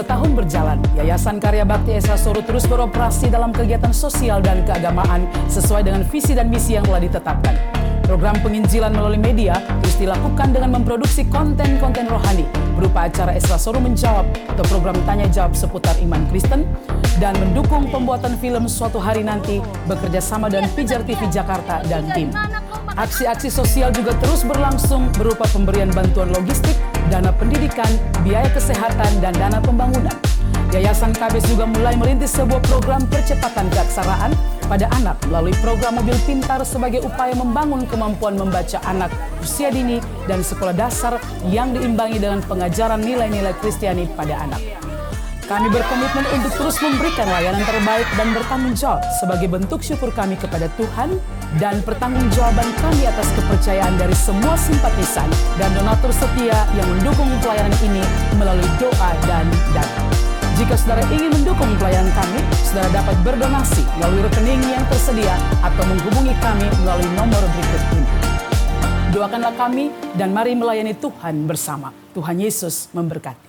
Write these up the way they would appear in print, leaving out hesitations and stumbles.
Setahun berjalan, Yayasan Karya Bakti Esra Soro terus beroperasi dalam kegiatan sosial dan keagamaan sesuai dengan visi dan misi yang telah ditetapkan. Program penginjilan melalui media terus dilakukan dengan memproduksi konten-konten rohani berupa acara Esra Soro Menjawab atau program tanya jawab seputar iman Kristen dan mendukung pembuatan film Suatu Hari Nanti bekerja sama dengan Pijar TV Jakarta dan tim. Aksi-aksi sosial juga terus berlangsung berupa pemberian bantuan logistik, dana pendidikan, biaya kesehatan, dan dana pembangunan. Yayasan KBS juga mulai merintis sebuah program percepatan keaksaraan pada anak melalui program mobil pintar sebagai upaya membangun kemampuan membaca anak usia dini dan sekolah dasar yang diimbangi dengan pengajaran nilai-nilai Kristiani pada anak. Kami berkomitmen untuk terus memberikan layanan terbaik dan bertanggung jawab sebagai bentuk syukur kami kepada Tuhan dan pertanggungjawaban kami atas kepercayaan dari semua simpatisan dan donatur setia yang mendukung pelayanan ini melalui doa dan dana. Jika saudara ingin mendukung pelayanan kami, saudara dapat berdonasi melalui rekening yang tersedia atau menghubungi kami melalui nomor berikut ini. Doakanlah kami dan mari melayani Tuhan bersama. Tuhan Yesus memberkati.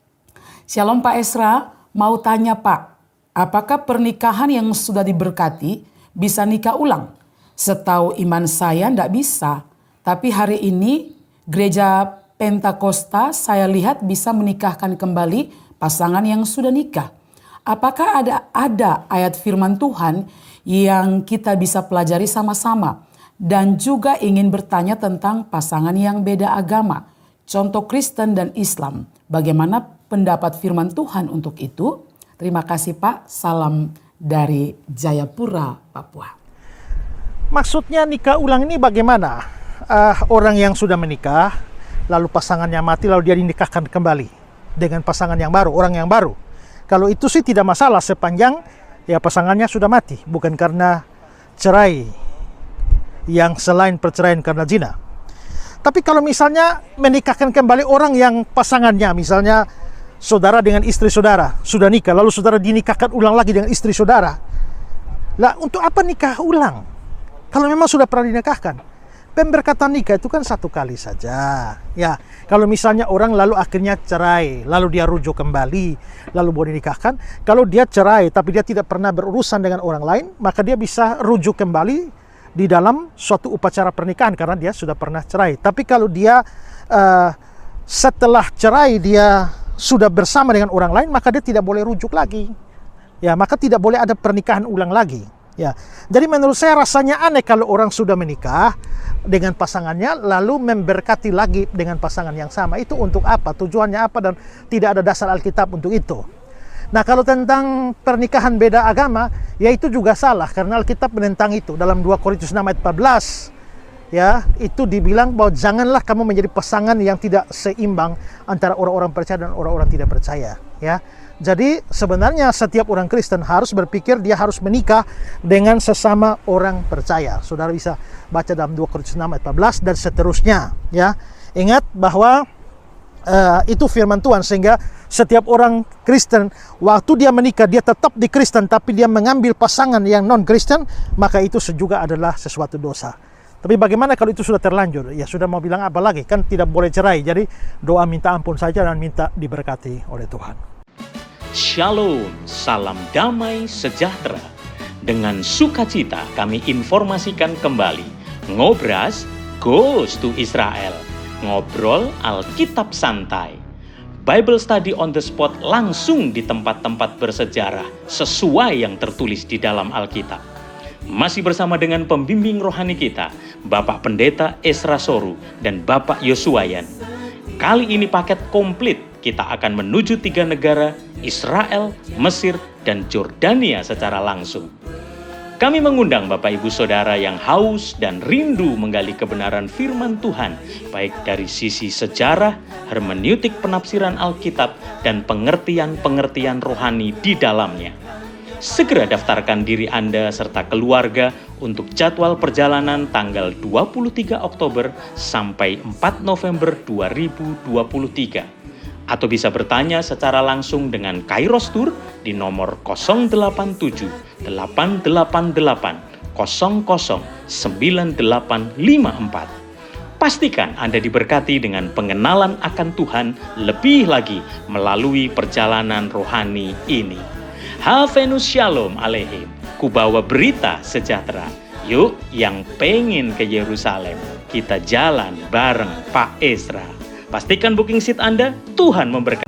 Shalom Pak Esra, mau tanya Pak, apakah pernikahan yang sudah diberkati bisa nikah ulang? Setahu iman saya tidak bisa, tapi hari ini gereja Pentakosta saya lihat bisa menikahkan kembali pasangan yang sudah nikah. Apakah ada ayat firman Tuhan yang kita bisa pelajari sama-sama? Dan juga ingin bertanya tentang pasangan yang beda agama, contoh Kristen dan Islam. Bagaimana pendapat firman Tuhan untuk itu? Terima kasih Pak. Salam dari Jayapura, Papua. Maksudnya nikah ulang ini bagaimana? Orang yang sudah menikah, lalu pasangannya mati, lalu dia dinikahkan kembali dengan pasangan yang baru, orang yang baru. Kalau itu sih tidak masalah sepanjang ya pasangannya sudah mati, bukan karena cerai yang selain perceraian karena zina. Tapi kalau misalnya menikahkan kembali orang yang pasangannya, misalnya saudara dengan istri saudara sudah nikah, lalu saudara dinikahkan ulang lagi dengan istri saudara. Lah untuk apa nikah ulang? Kalau memang sudah pernah dinikahkan. Pemberkatan nikah itu kan satu kali saja. Ya, kalau misalnya orang lalu akhirnya cerai, lalu dia rujuk kembali, lalu boleh dinikahkan. Kalau dia cerai tapi dia tidak pernah berurusan dengan orang lain, maka dia bisa rujuk kembali di dalam suatu upacara pernikahan karena dia sudah pernah cerai. Tapi kalau dia setelah cerai dia sudah bersama dengan orang lain, maka dia tidak boleh rujuk lagi. Ya, maka tidak boleh ada pernikahan ulang lagi. Ya, jadi menurut saya rasanya aneh kalau orang sudah menikah dengan pasangannya lalu memberkati lagi dengan pasangan yang sama. Itu untuk apa? Tujuannya apa? Dan tidak ada dasar Alkitab untuk itu. Nah, kalau tentang pernikahan beda agama, ya itu juga salah karena Alkitab menentang itu. Dalam 2 Korintus 6 ayat 14, ya, itu dibilang bahwa janganlah kamu menjadi pasangan yang tidak seimbang antara orang-orang percaya dan orang-orang tidak percaya, ya. Jadi sebenarnya setiap orang Kristen harus berpikir dia harus menikah dengan sesama orang percaya. Saudara bisa baca dalam 2 Korintus 6 ayat 14 dan seterusnya, ya. Ingat bahwa itu firman Tuhan, sehingga setiap orang Kristen waktu dia menikah dia tetap di Kristen tapi dia mengambil pasangan yang non-Kristen, maka itu juga adalah sesuatu dosa. Tapi bagaimana kalau itu sudah terlanjur? Ya sudah mau bilang apa lagi? Kan tidak boleh cerai. Jadi doa minta ampun saja dan minta diberkati oleh Tuhan. Shalom, salam damai sejahtera. Dengan sukacita kami informasikan kembali Ngobras Goes to Israel. Ngobrol Alkitab santai. Bible study on the spot langsung di tempat-tempat bersejarah sesuai yang tertulis di dalam Alkitab. Masih bersama dengan pembimbing rohani kita, Bapak Pendeta Esra Soro dan Bapak Yosuayan. Kali ini paket komplit, kita akan menuju 3 negara, Israel, Mesir, dan Jordania secara langsung. Kami mengundang Bapak Ibu Saudara yang haus dan rindu menggali kebenaran firman Tuhan, baik dari sisi sejarah, hermeneutik penafsiran Alkitab, dan pengertian-pengertian rohani di dalamnya. Segera daftarkan diri Anda serta keluarga untuk jadwal perjalanan tanggal 23 Oktober sampai 4 November 2023. Atau bisa bertanya secara langsung dengan Kairos Tour di nomor 087 888 00 9854. Pastikan Anda diberkati dengan pengenalan akan Tuhan lebih lagi melalui perjalanan rohani ini. Havenus Shalom Aleichem. Kubawa berita sejahtera. Yuk yang pengen ke Yerusalem, kita jalan bareng Pak Ezra. Pastikan booking seat Anda, Tuhan memberkati.